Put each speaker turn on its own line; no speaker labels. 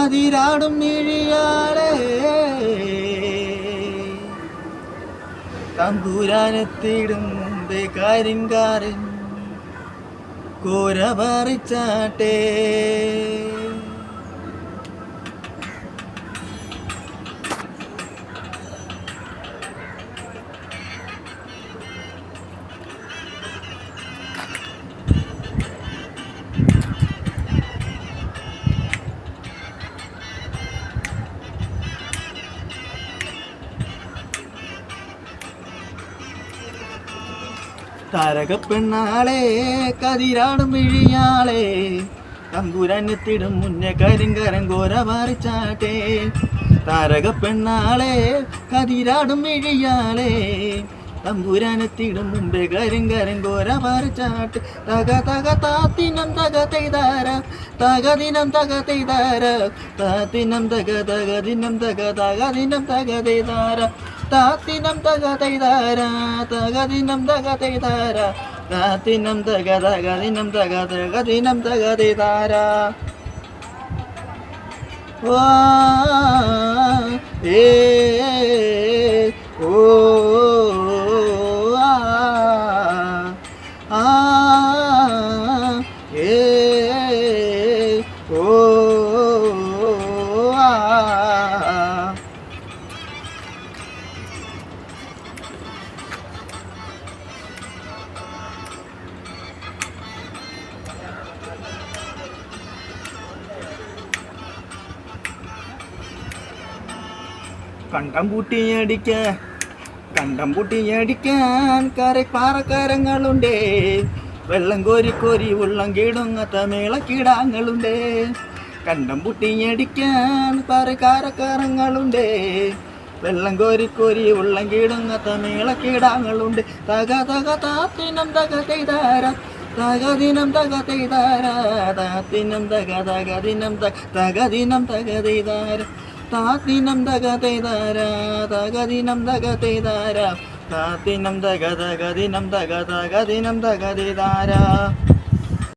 കതിരാടും മിഴിയാളെ തമ്പുരാനെത്തിടും മുമ്പേ കരിങ്കാരൻ കോര പറിച്ചാട്ടെ. താരകപ്പെണ്ണാളെ കതിരാടും മിഴിയാളെ തമ്പുരാനെത്തിടും മുന്നേ കരിങ്കരൻ കോര പറിച്ചാട്ടെ. താരകപ്പെണ്ണാളെ കതിരാടും മിഴിയാളെ തമ്പുരാനെത്തിടും മുമ്പേ കരിങ്കരൻ കോര പറിച്ചാട്ടെ. തക തക താത്തിനം തക തെയ്താര തകദിനം തക തെയ്താര താത്തിനം തക തകദിനം തക തകദിനം തക തെയ്താര താത്തിനം തക തെയ്താര തകദിനം തക തെയ്താര താത്തിനം തക തകദിനം തക തകദിനം തക തെയ്താര. വാ ഏ ഓ ആ ഏ ഓ ആ. കണ്ടം പൂട്ടിയടിക്കാൻ കരപ്പാറക്കാരങ്ങളുണ്ടേ. വെള്ളം കോരി കോരി ഉള്ളം കീടുങ്ങത്ത മേളക്കിടാങ്ങളുണ്ടേ. കണ്ടം പൂട്ടിയടിക്കാൻ കരക്കാരക്കാരങ്ങളുണ്ടേ. വെള്ളം കോരി കോരി ഉള്ളം കീടുങ്ങത്ത മേളക്കിടാങ്ങളുണ്ട്. തക തക താത്തിനം തക തെയ്താര തകദിനം തക തെയ്താര താത്തിനം തക തകദിനം തകദിനം തക തെയ്താര താത്തിനം തക തെയ്താര തകദിനം തക തെയ്താര താത്തിനം തക തകദിനം തക തകദിനം തക തെയ്താര.